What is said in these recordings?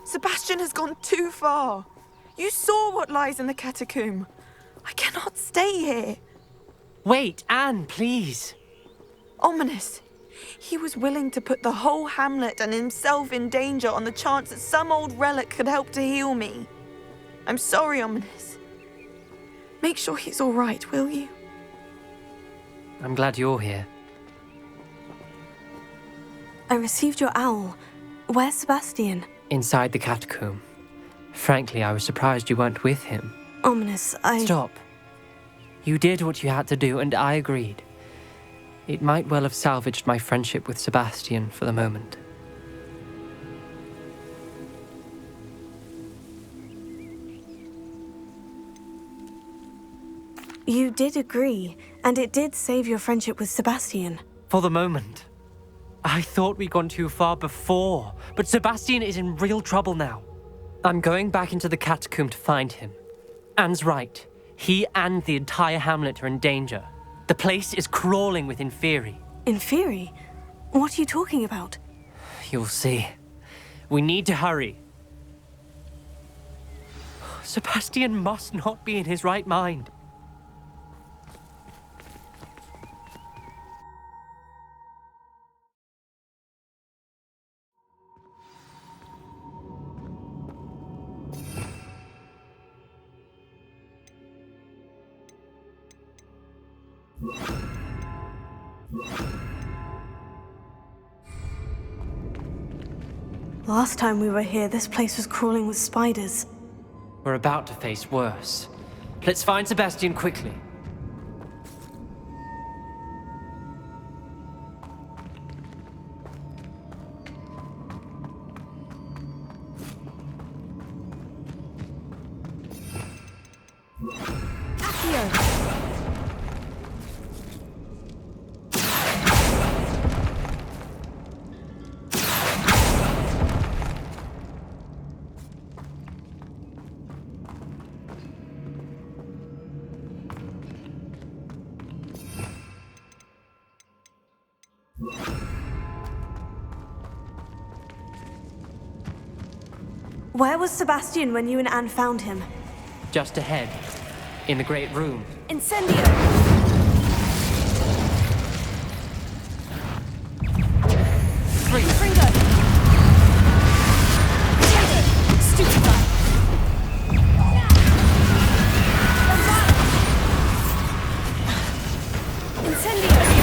Sebastian has gone too far. You saw what lies in the catacomb. I cannot stay here. Wait, Anne, please. Ominous. He was willing to put the whole hamlet and himself in danger on the chance that some old relic could help to heal me. I'm sorry, Ominous. Make sure he's all right, will you? I'm glad you're here. I received your owl. Where's Sebastian? Inside the catacomb. Frankly, I was surprised you weren't with him. Ominous, Stop. You did what you had to do, and I agreed. It might well have salvaged my friendship with Sebastian for the moment. You did agree, and it did save your friendship with Sebastian. For the moment. I thought we'd gone too far before, but Sebastian is in real trouble now. I'm going back into the catacomb to find him. Anne's right. He and the entire hamlet are in danger. The place is crawling with Inferi. Inferi? What are you talking about? You'll see. We need to hurry. Sebastian must not be in his right mind. Last time we were here, this place was crawling with spiders. We're about to face worse. Let's find Sebastian quickly. Where was Sebastian when you and Anne found him? Just ahead, in the Great Room. Incendio! Fringo! Stupefy! Incendio!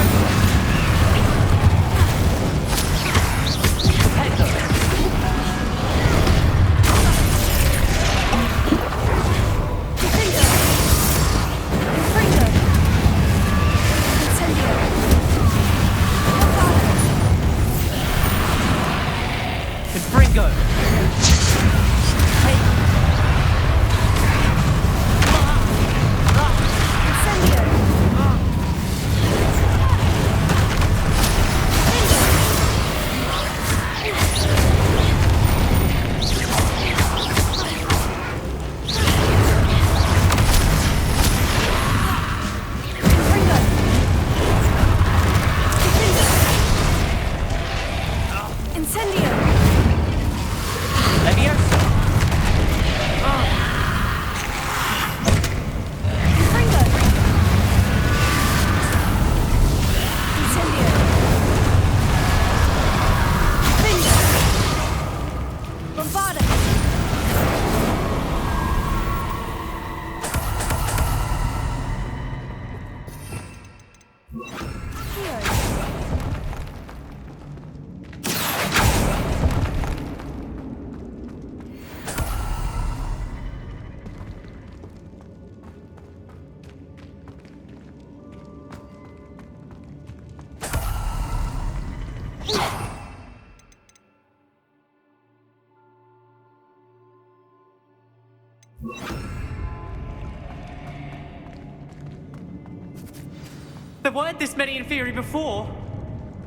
There weren't this many Inferi before.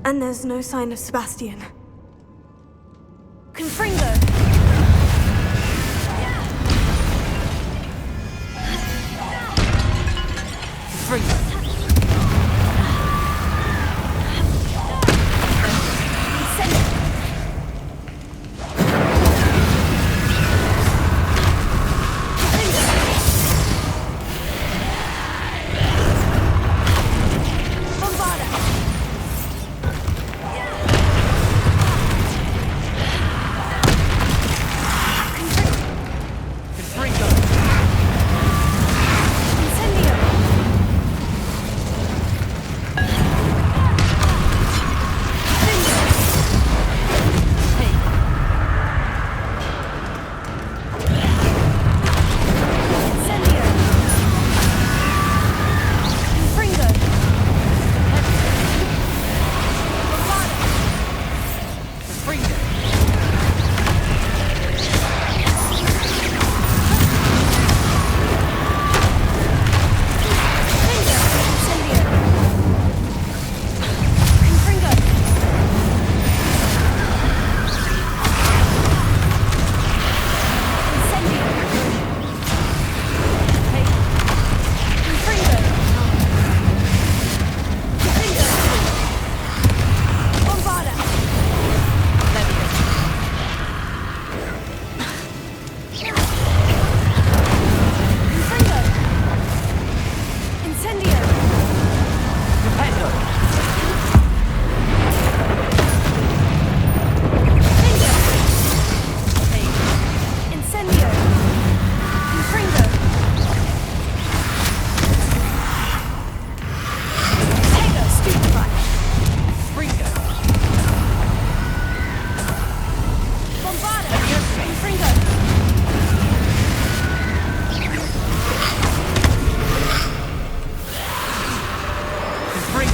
And there's no sign of Sebastian. Confringo! Confringo!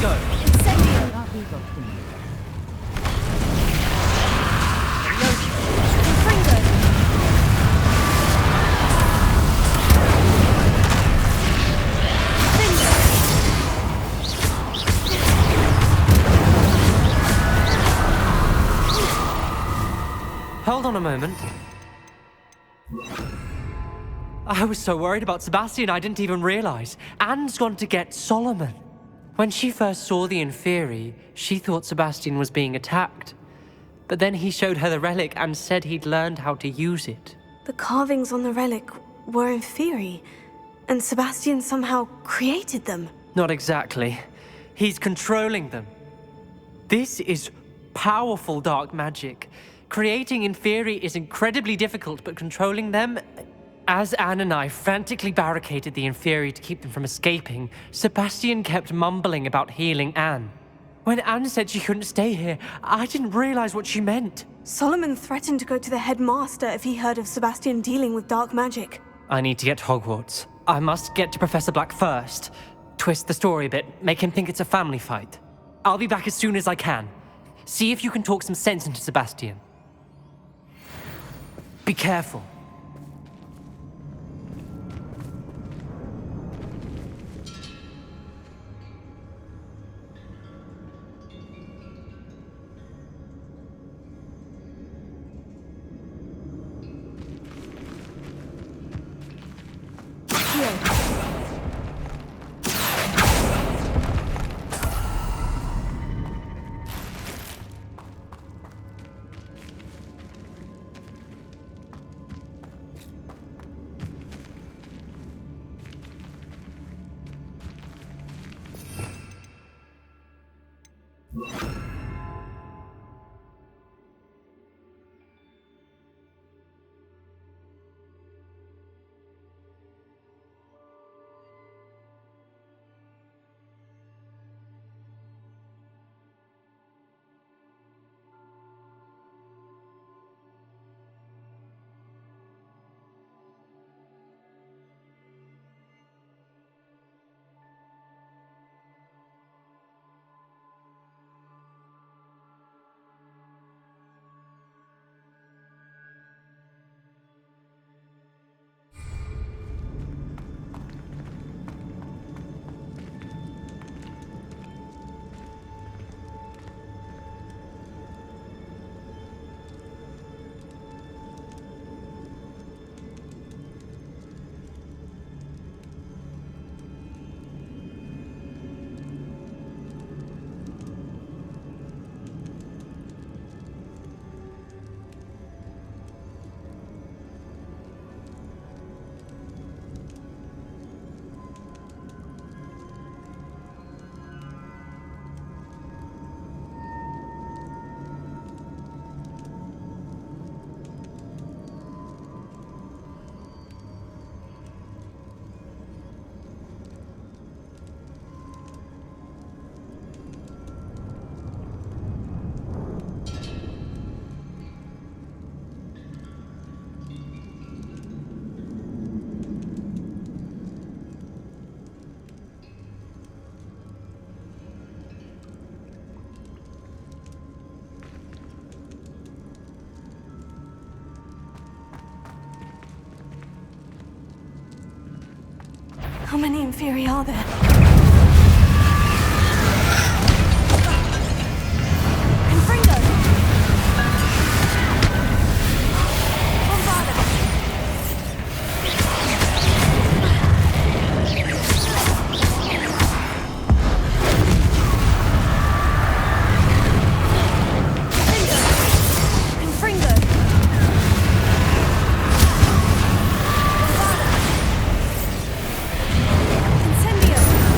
go. Hold on a moment. I was so worried about Sebastian, I didn't even realize. Anne's gone to get Solomon. When she first saw the Inferi, she thought Sebastian was being attacked. But then he showed her the relic and said he'd learned how to use it. The carvings on the relic were Inferi, and Sebastian somehow created them. Not exactly. He's controlling them. This is powerful dark magic. Creating Inferi is incredibly difficult, but controlling them... As Anne and I frantically barricaded the Inferi to keep them from escaping, Sebastian kept mumbling about healing Anne. When Anne said she couldn't stay here, I didn't realize what she meant. Solomon threatened to go to the headmaster if he heard of Sebastian dealing with dark magic. I need to get to Hogwarts. I must get to Professor Black first. Twist the story a bit, make him think it's a family fight. I'll be back as soon as I can. See if you can talk some sense into Sebastian. Be careful. How many Inferi are there? Confringo! Bombada! Confringo! Incendio!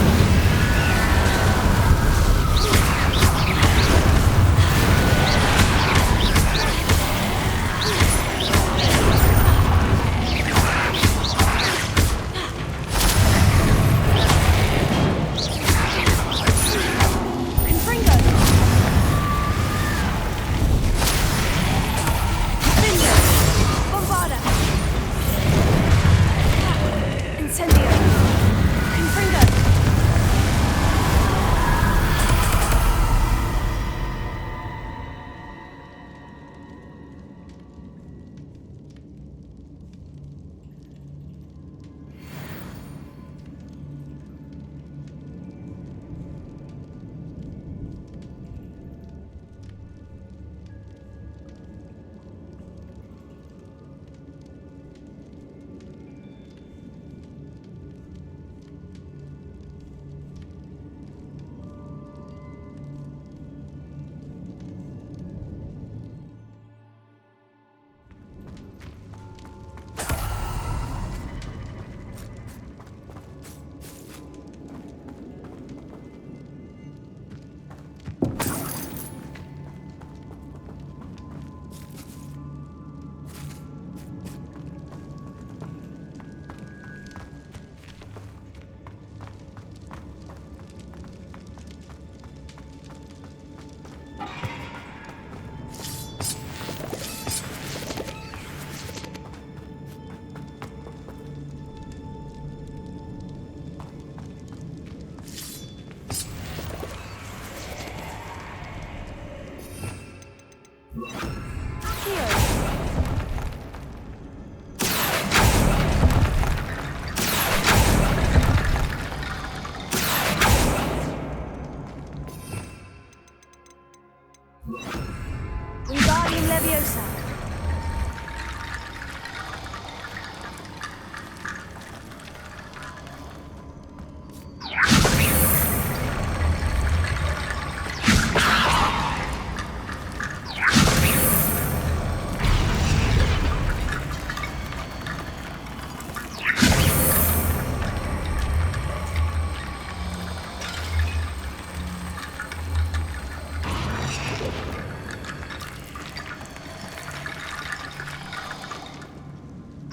Leviosa.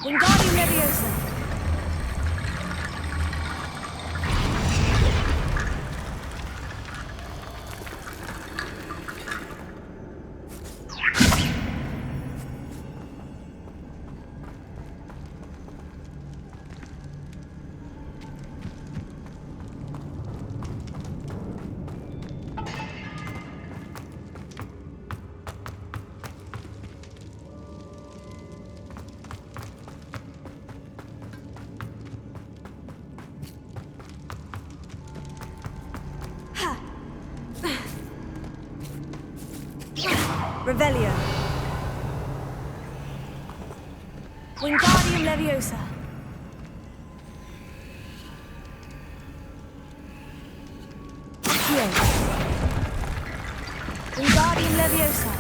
Wingardium Leviosa. Revelio. Wingardium Leviosa. Accio. Wingardium Leviosa.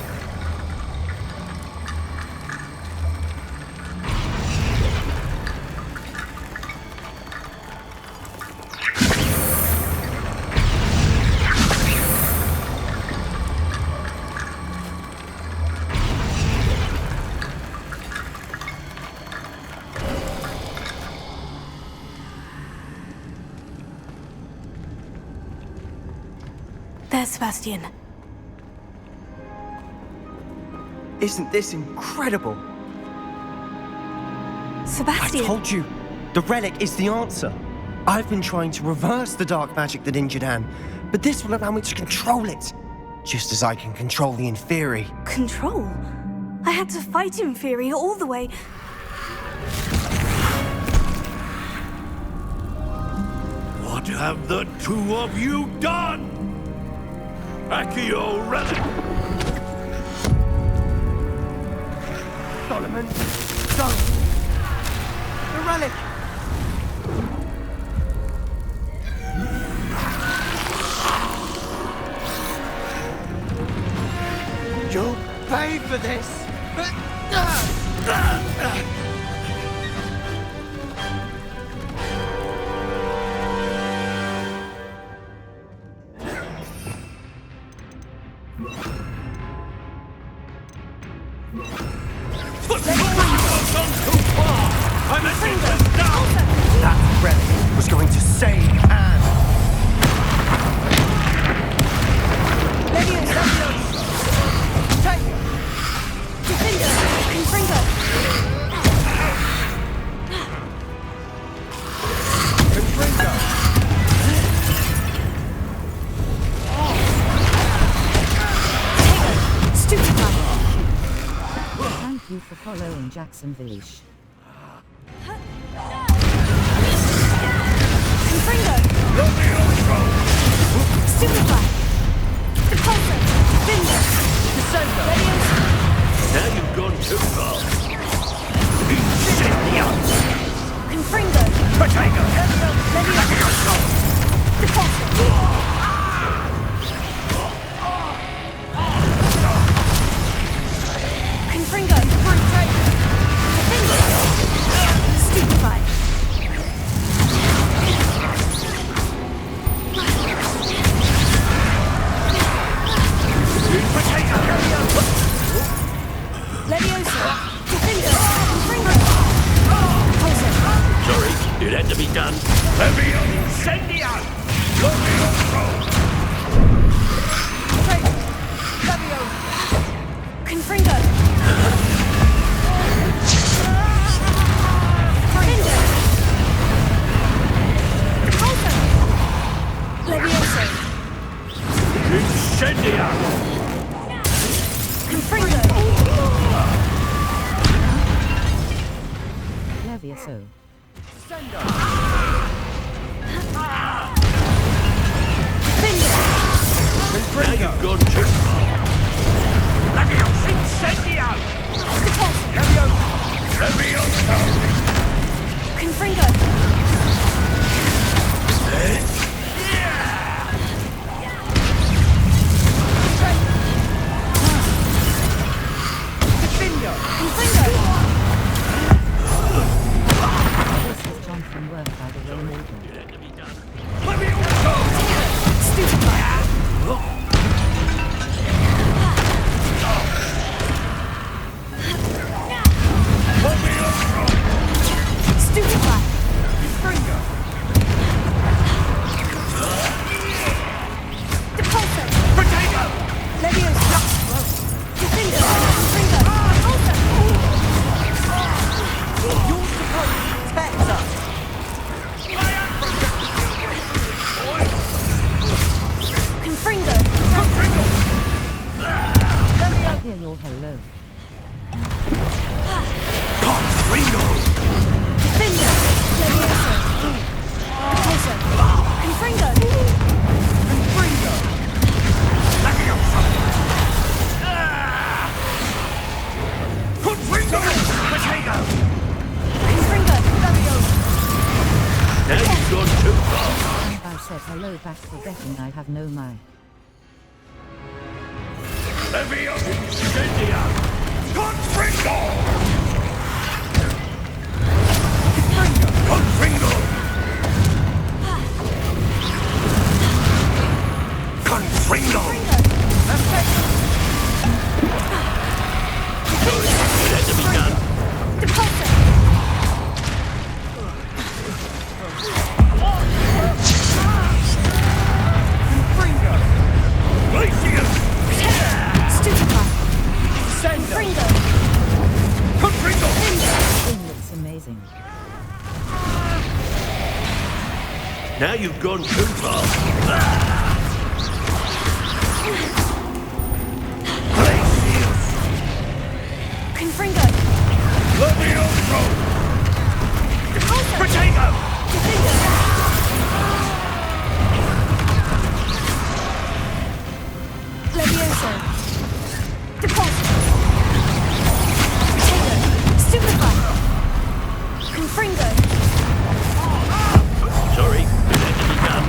There's Sebastian. Isn't this incredible? Sebastian! I told you, the relic is the answer. I've been trying to reverse the dark magic that injured Anne, but this will allow me to control it, just as I can control the Inferi. Control? I had to fight Inferi all the way. What have the two of you done? Accio relic! Solomon, don't! The relic! You'll pay for this! That relic was going to save Anne! Thank you for following Jackson Village. Now you've gone too far. Incendio! Confringo! Potato! Leviosa! Deposit! Confringo! Defender! Stupefy! Leviosa! Defender! Confringo! Sorry, it had to be done. Levio Incendio! Confringo! Leviosa! Incendio! Confringo! Levioso. Now you've gone too far. Levio Confringo! This is Jonathan Worth by the Way Morgan. Hear your hello. Now you've gone too far. I said hello back forgetting I have no mic. Leviosa Incendia! Confringo! Confringo! Confringo! It had to be done. Glacius! Confringo! Thing looks amazing. Now you've gone too far. Glacius! Levioso! Potato! Sorry, it had to be done.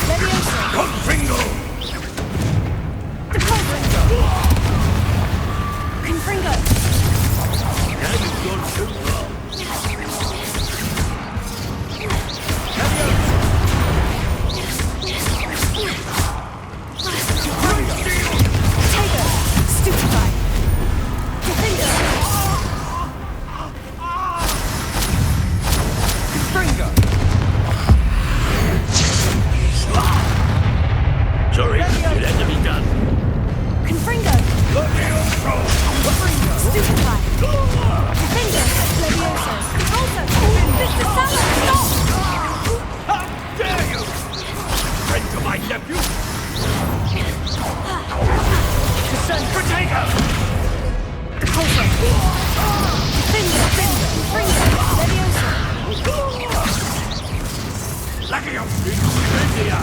Levioso! Leviosa Incendia! Confringo! Now you've gone too far. Sorry, it had to be done. How dare you! Friend to my nephew! Send potato! Leviosa Incendia!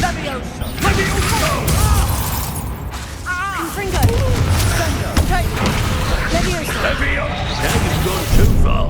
Leviosa! Levioso! Levio! Now you've gone too far.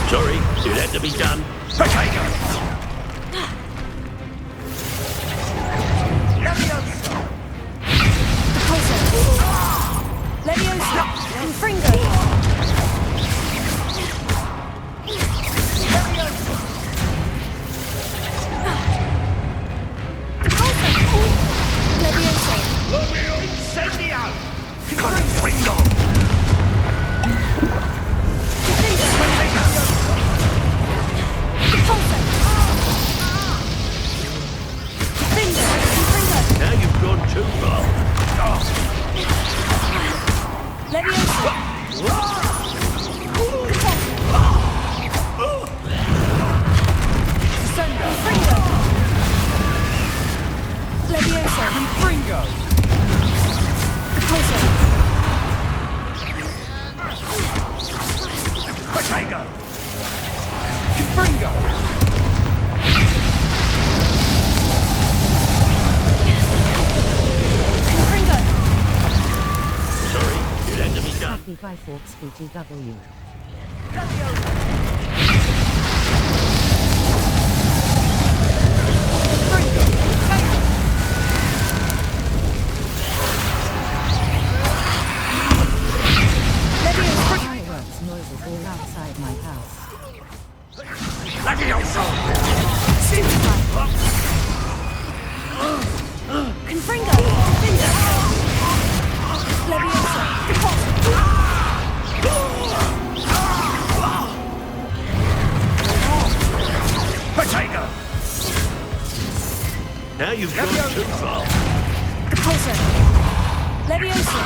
Sorry, it had to be done. Potato! Sorry, you let me done. Happy by Forks BTW. Fireworks noises all outside my house. Confringo! Leviosa! Potato! Now you've gone too far. Repulsor! Leviosa!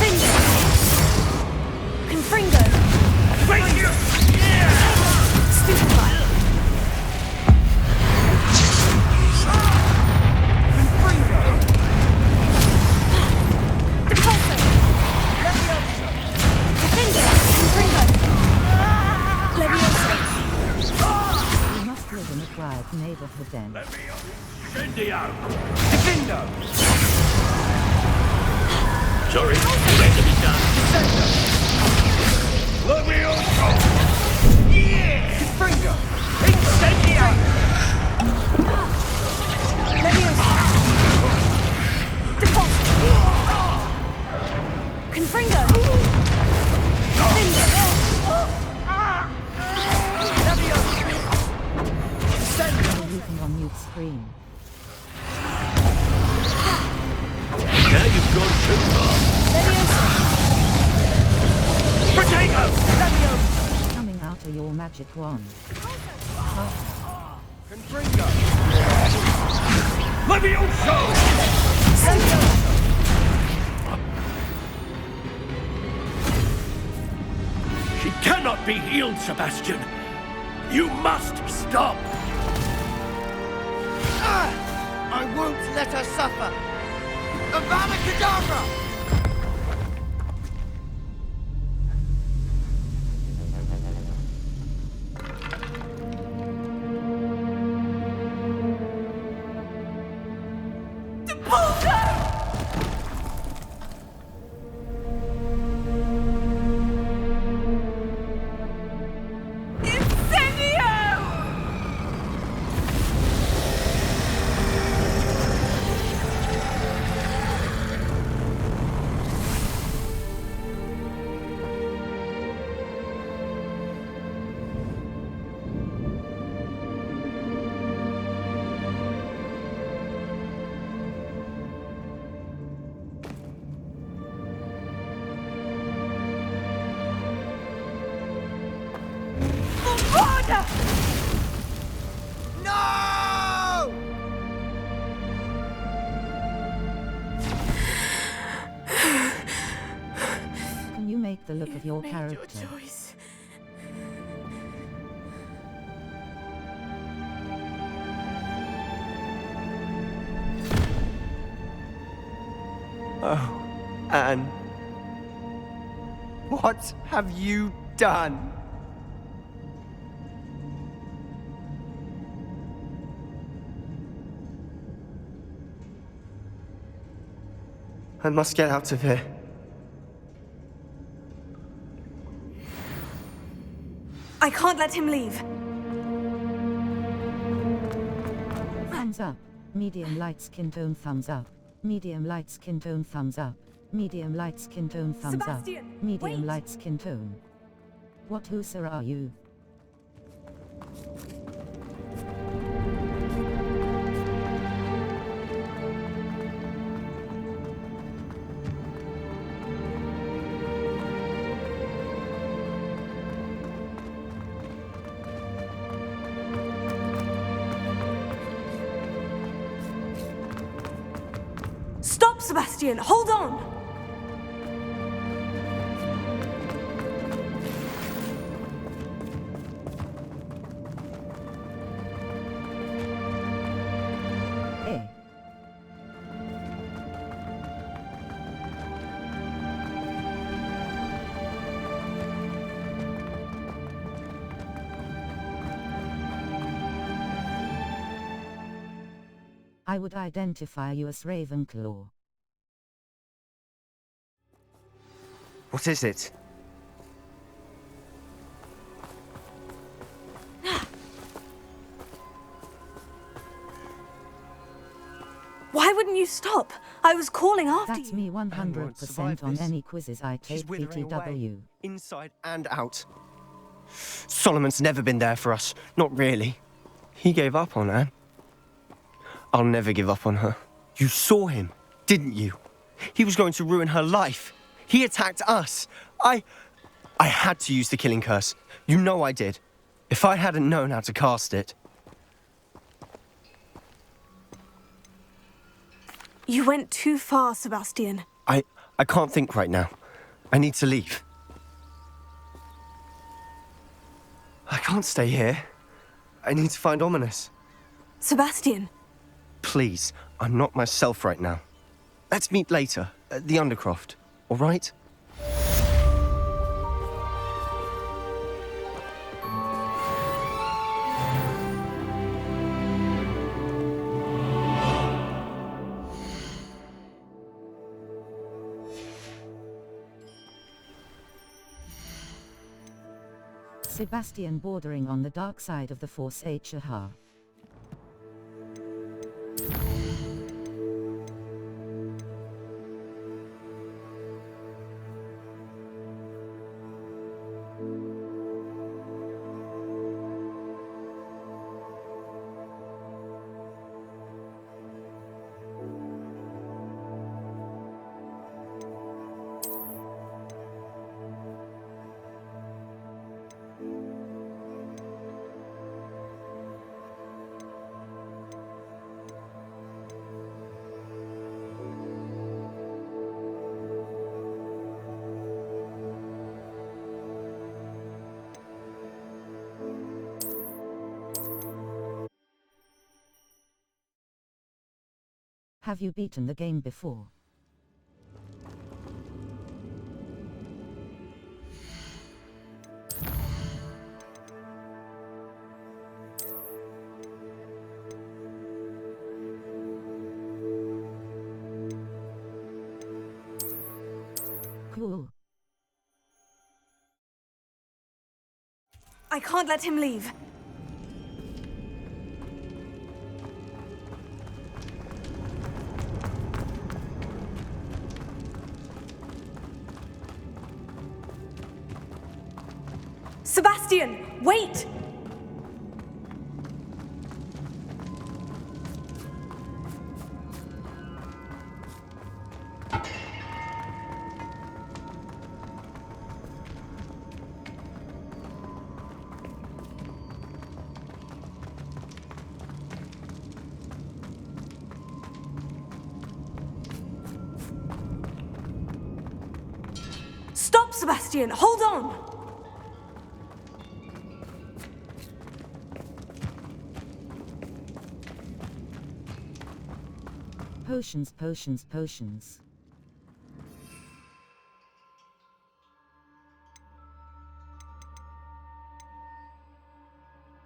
Finger! Confringo! Stupefy! Repulsor! Finger! Confringo! Leviosa! We must live in a quiet neighborhood then. Incendio! Defendo! Sorry, you let me done. Levioso! Yeah! Confringo! Incendio! Leviosa! Repulsor! Confringo! Finger! Everything on mute screen. Now you've gone too far. Leviosa! Potato! Coming out of your magic wand. Confringo! Levioso! She cannot be healed, Sebastian. You must stop. I won't let her suffer! Avada Kedavra! No! Can you make the look of your character? Choice. Oh, Anne. What have you done? I must get out of here. I can't let him leave. Thumbs up. Medium light skin tone thumbs up. Medium light skin tone thumbs up. Medium light skin tone thumbs up. Sebastian, Medium wait. light skin tone. What user are you? Stop, Sebastian! Hold on! Eh. I would identify you as Ravenclaw. What is it? Why wouldn't you stop? I was calling after That's you. me won't survive 100% on this. any quizzes I She's take withering away, PTW. inside and out. Solomon's never been there for us. Not really. He gave up on Anne. I'll never give up on her. You saw him, didn't you? He was going to ruin her life. He attacked us. I had to use the killing curse. You know I did. If I hadn't known how to cast it. You went too far, Sebastian. I can't think right now. I need to leave. I can't stay here. I need to find Ominous. Sebastian. Please, I'm not myself right now. Let's meet later at the Undercroft, all right? Sebastian bordering on the dark side of the Force H.A. Have you beaten the game before? Cool. I can't let him leave. Sebastian, wait! Stop, Sebastian! Hold on! Potions, potions, potions.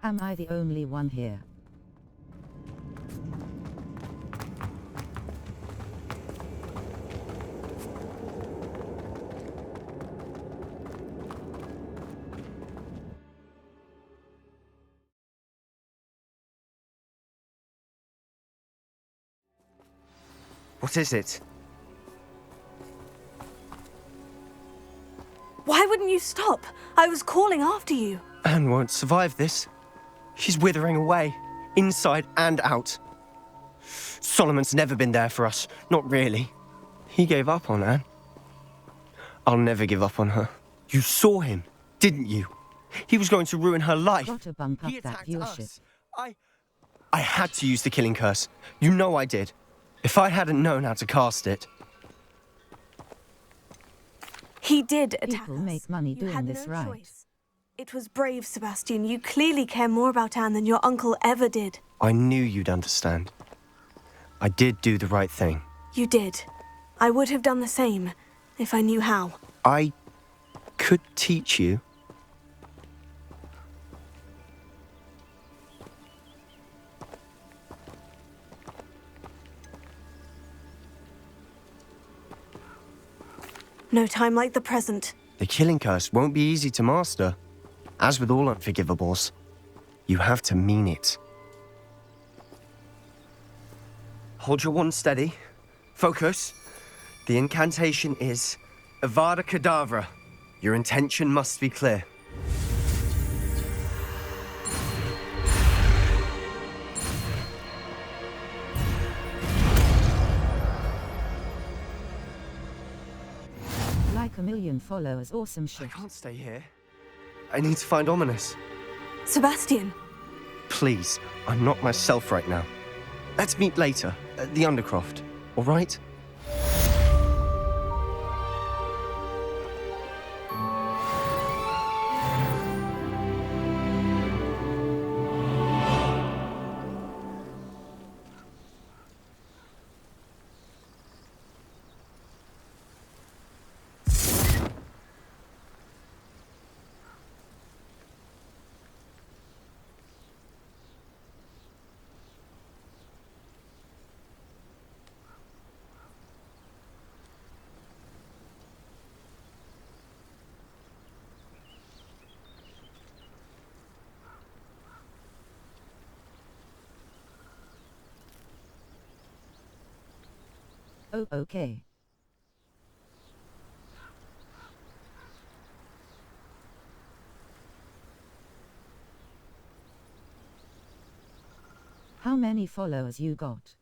Am I the only one here? What is it? Why wouldn't you stop? I was calling after you. Anne won't survive this. She's withering away, inside and out. Solomon's never been there for us. Not really. He gave up on Anne. I'll never give up on her. You saw him, didn't you? He was going to ruin her life. Gotta bump up He that attacked viewership. us. I had to use the killing curse. You know I did. If I hadn't known how to cast it. He did attack People us. make money You doing had this no right. choice. It was brave, Sebastian. You clearly care more about Anne than your uncle ever did. I knew you'd understand. I did do the right thing. You did. I would have done the same, if I knew how. I could teach you. No time like the present. The killing curse won't be easy to master. As with all unforgivables, you have to mean it. Hold your wand steady. Focus. The incantation is Avada Kedavra. Your intention must be clear. Like a million followers, awesome I shit. can't stay here. I need to find Ominous. Sebastian! Please, I'm not myself right now. Let's meet later, at the Undercroft, all right? Oh, okay. How many followers you got?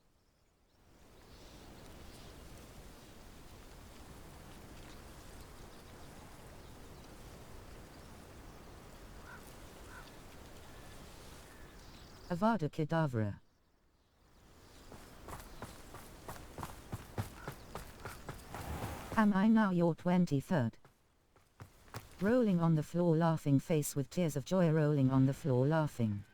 Avada Kedavra. Am I now your 23rd? Rolling on the floor laughing face with tears of joy rolling on the floor laughing.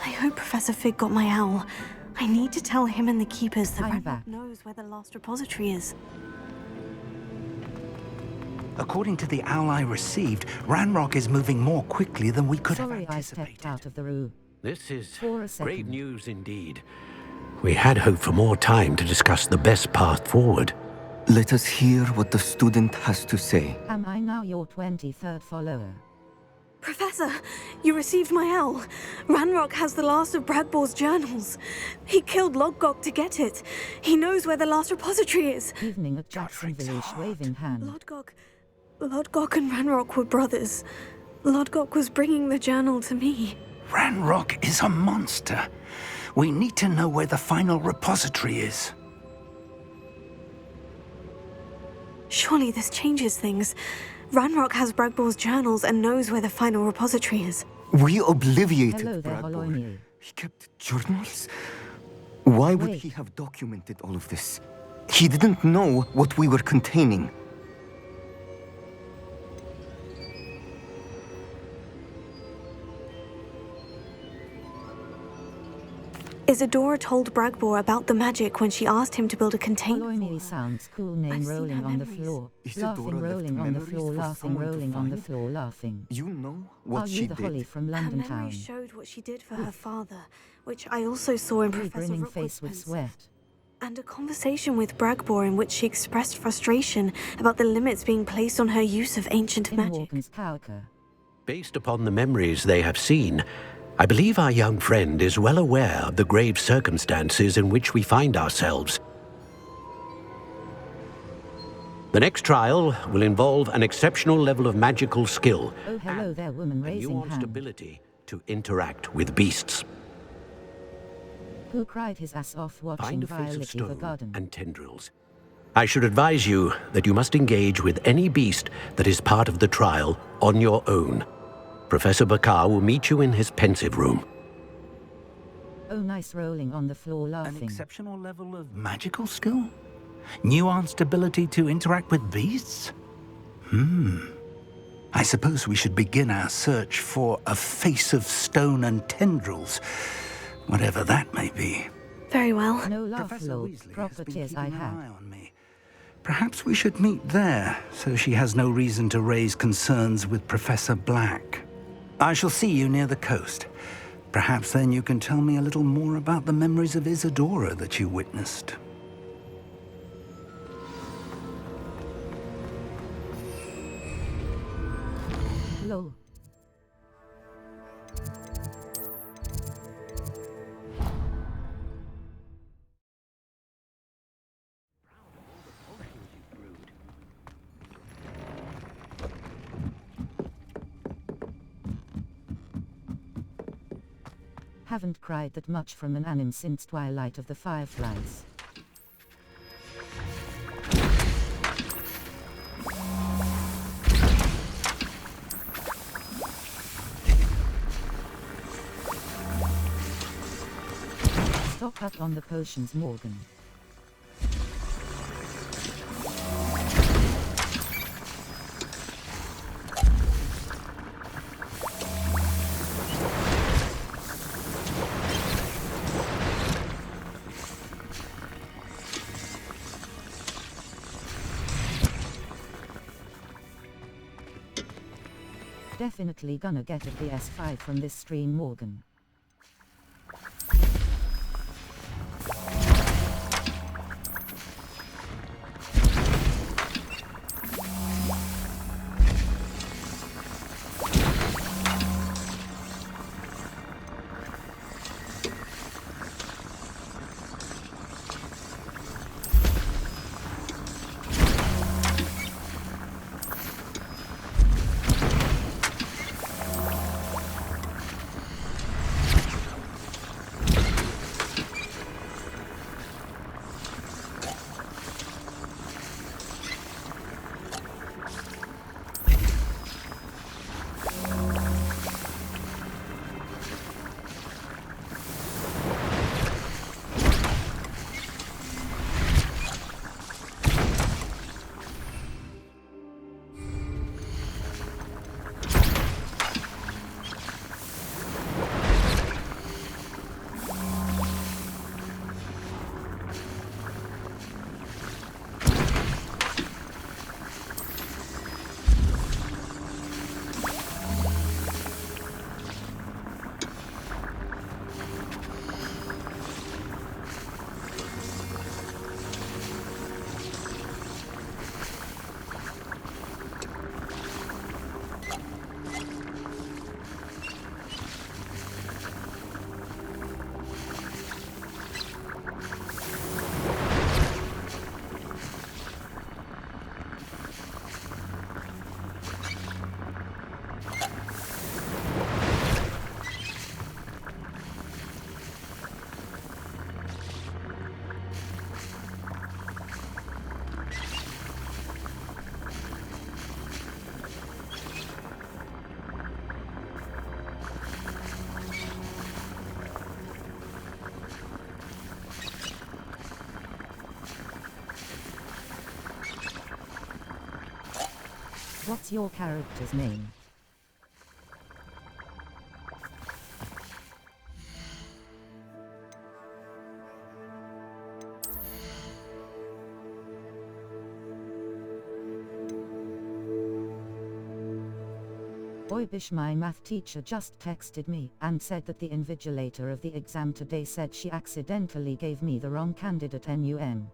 I hope Professor Fig got my owl. I need to tell him and the keepers that I'm Ranrock back. knows where the last repository is. According to the owl I received, Ranrock is moving more quickly than we could Sorry have I anticipated. stepped out of the room. This is For a great second. news indeed. We had hoped for more time to discuss the best path forward. Let us hear what the student has to say. Am I now your 23rd follower? Professor, you received my owl. Ranrock has the last of Bragbor's journals. He killed Lodgok to get it. He knows where the last repository is. Evening at Jackson Village, waving hand. Lodgok and Ranrock were brothers. Lodgok was bringing the journal to me. Ranrock is a monster. We need to know where the final repository is. Surely this changes things. Ranrock has Bragbor's journals and knows where the final repository is. We obliviated Hello there, Bragbor. Holoinu. He kept journals? Why would Wait. he have documented all of this? He didn't know what we were containing. Isadora told Bragbor about the magic when she asked him to build a container Holoinu for her. sounds cool name I've seen rolling her on the memories. floor. Isadora Laughing, left rolling on the memories floor, for laughing, someone to rolling on the find? floor, laughing. You know Are what you she the Holly did. from Her London Town? memories showed what she did for her father, which I also saw in Big Professor grinning Rookwood's face with pencil. sweat. And a conversation with Bragbor in which she expressed frustration about the limits being placed on her use of ancient In magic. Walken's Kauka. Based upon the memories they have seen, I believe our young friend is well aware of the grave circumstances in which we find ourselves. The next trial will involve an exceptional level of magical skill Oh, hello there, woman and a raising nuanced hand. ability to interact with beasts. Who cried his ass off watching Find a face of Violet the stone garden? and tendrils. I should advise you that you must engage with any beast that is part of the trial on your own. Professor Bakar will meet you in his pensive room. Oh, nice rolling on the floor An laughing. exceptional level of magical skill? Nuanced ability to interact with beasts? I suppose we should begin our search for a face of stone and tendrils, whatever that may be. Very well. No laugh, Professor lol. Weasley Proper has been tears keeping I an had. eye on me. Perhaps we should meet there, so she has no reason to raise concerns with Professor Black. I shall see you near the coast. Perhaps then you can tell me a little more about the memories of Isadora that you witnessed. Lol. Haven't cried that much from an anime since Twilight of the Fireflies. Stock up on the potions, Morgan. Definitely gonna get a PS5 from this stream, Morgan. What's your character's name? Boy bish, my math teacher just texted me and said that the invigilator of the exam today said she accidentally gave me the wrong candidate NUM.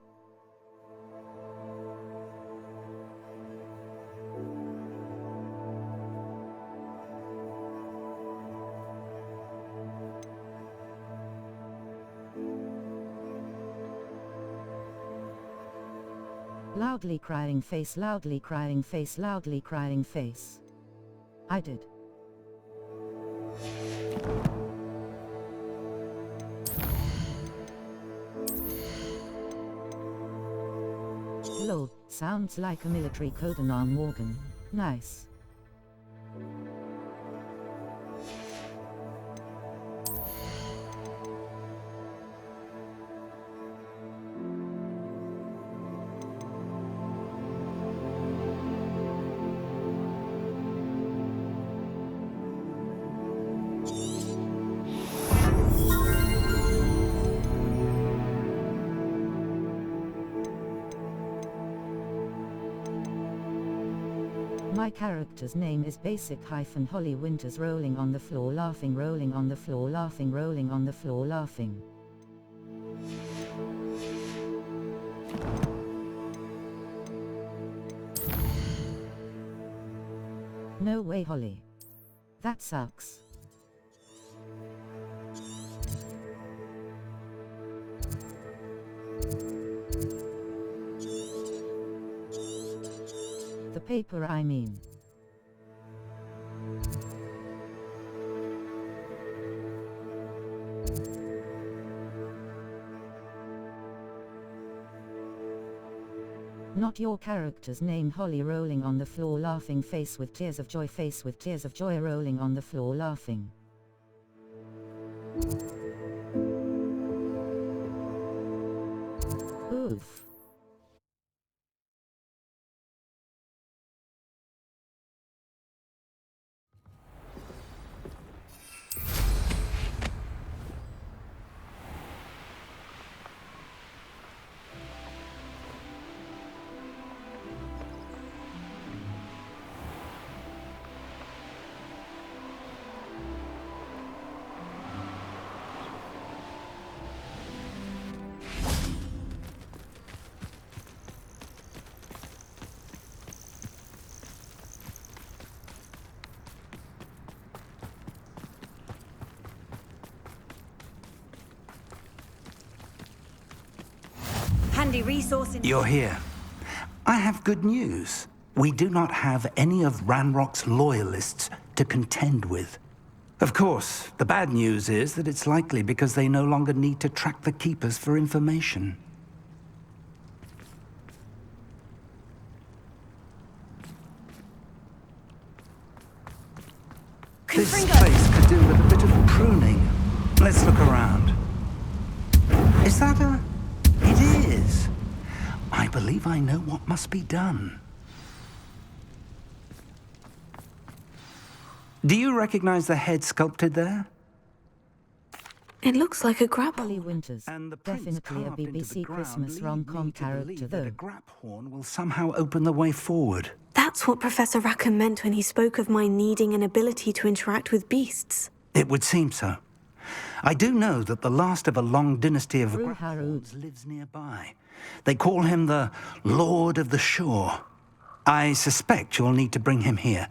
Loudly crying face, loudly crying face, loudly crying face. I did. Lol, sounds like a military codename Morgan. Nice. My character's name is Basic-Holly Winters, rolling on the floor laughing, rolling on the floor laughing, rolling on the floor laughing. No way, Holly. That sucks. The paper, I mean. Not your character's name, Holly, rolling on the floor laughing, face with tears of joy, face with tears of joy, rolling on the floor laughing. Oof. Handy resource in— You're here. I have good news. We do not have any of Ranrock's loyalists to contend with. Of course, the bad news is that it's likely because they no longer need to track the Keepers for information. This place could do with a bit of pruning. Let's look around. Is that a... It is. I believe I know what must be done. Do you recognize the head sculpted there? It looks like a grapple. Holly Winters. And the prints Definitely a carved into the BBC ground Christmas lead rom-com me to character, believe that though. a grap horn will somehow open the way forward. That's what Professor Rackham meant when he spoke of my needing an ability to interact with beasts. It would seem so. I do know that the last of a long dynasty of Roo grap Haru. horns lives nearby. They call him the Lord of the Shore. I suspect you'll need to bring him here.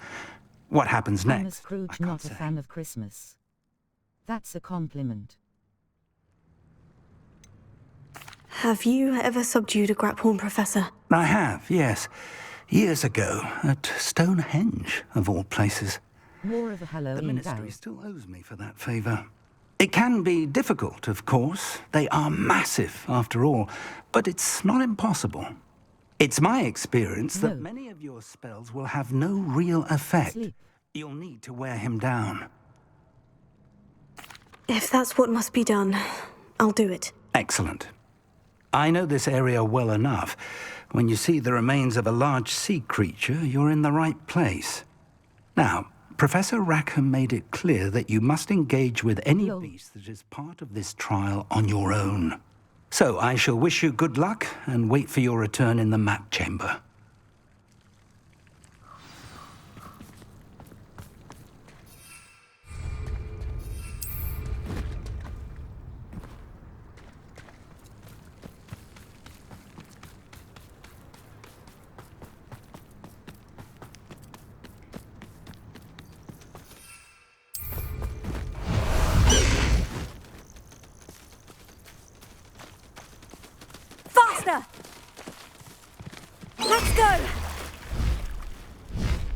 What happens next? I'm a Scrooge, I can't not a say. fan of Christmas. That's a compliment. Have you ever subdued a graphorn, Professor? I have, yes. Years ago, at Stonehenge, of all places. More of a The Halloween Ministry garret. still owes me for that favor. It can be difficult, of course. They are massive, after all, but it's not impossible. It's my experience that No. many of your spells will have no real effect. Sleep. You'll need to wear him down. If that's what must be done, I'll do it. Excellent. I know this area well enough. When you see the remains of a large sea creature, you're in the right place. Now, Professor Rackham made it clear that you must engage with any Yo. beast that is part of this trial on your own. So I shall wish you good luck and wait for your return in the map chamber. Faster! go!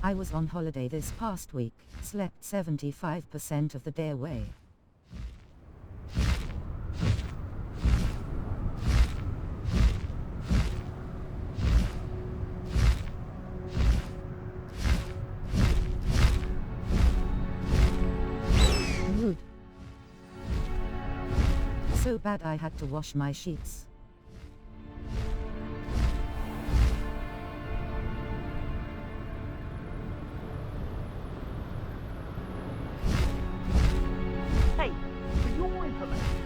I was on holiday this past week, slept 75% of the day away. Mood. So bad I had to wash my sheets. Hey, for your information.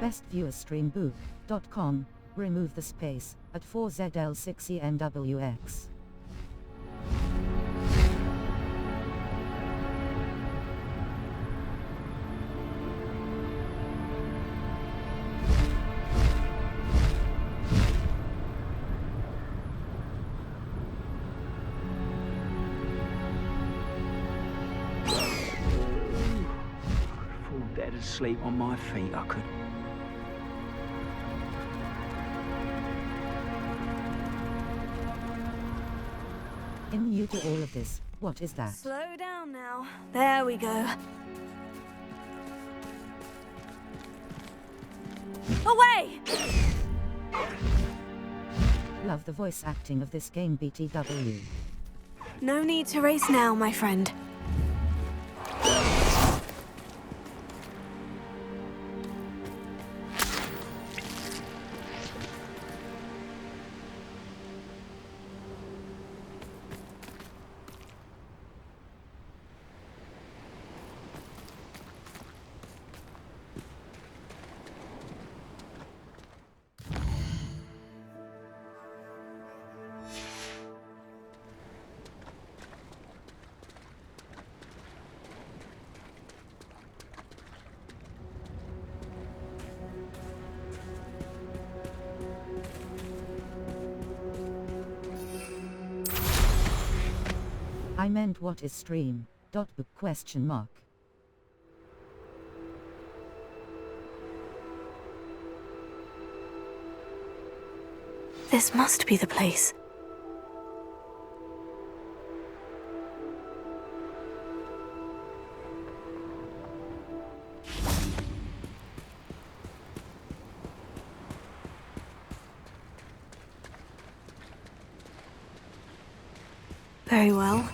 BestViewerStreamBooth.com. Remove the space at 4ZL6ENWX. Fall dead asleep on my feet, I could. I'm new to all of this. What is that? Slow down now. There we go. Away! Love the voice acting of this game, BTW. No need to race now, my friend. I meant what is stream? Book question mark. This must be the place. Very well.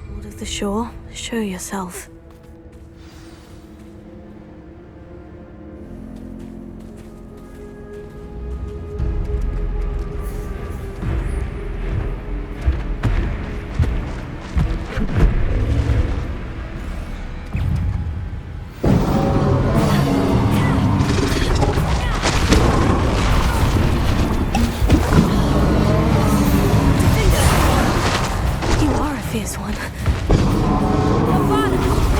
Lord of the Shore, show yourself. You are a fierce one. Your father!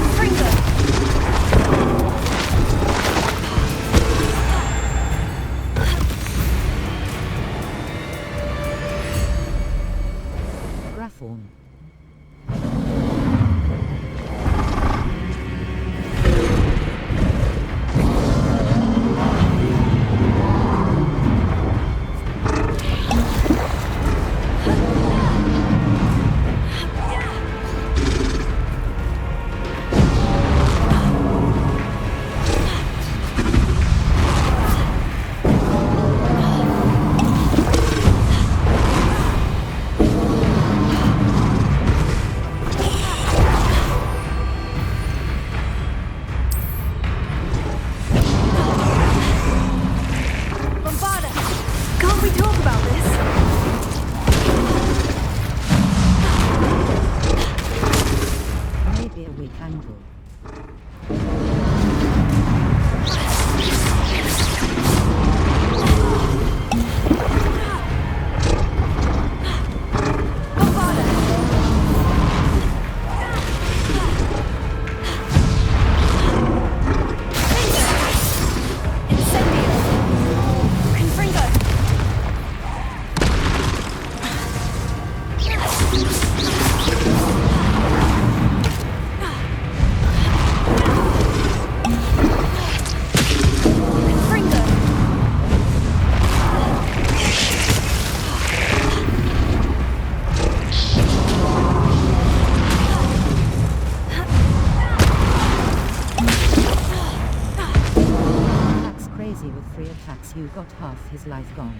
3 attacks you got half his life gone.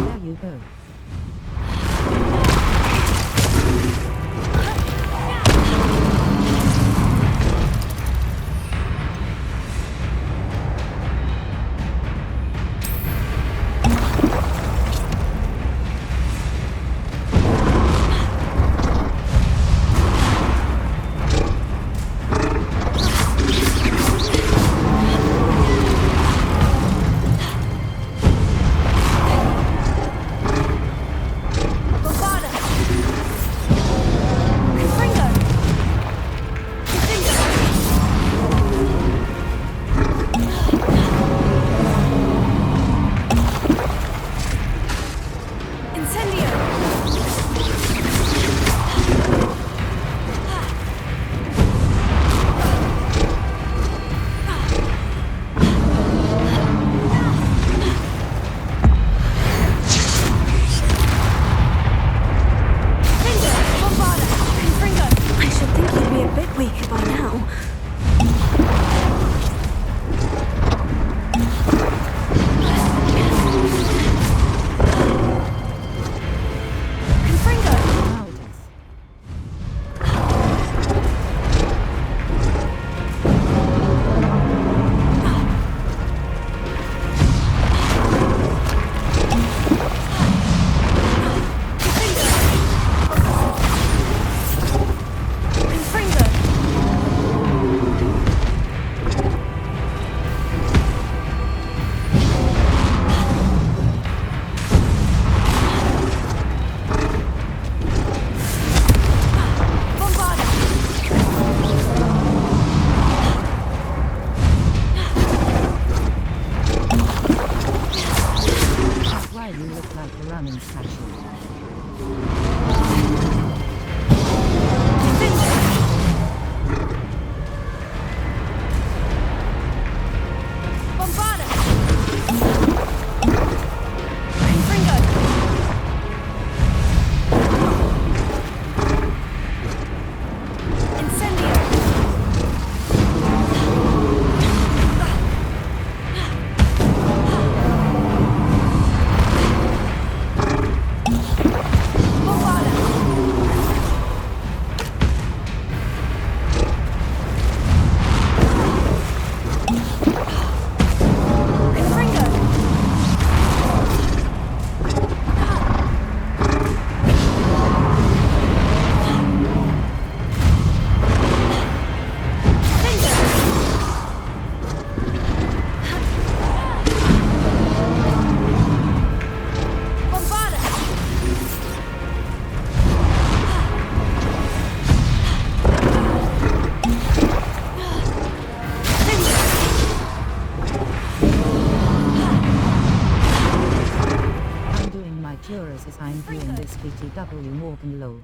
There you go. I'm doing this BTW Morgan Low.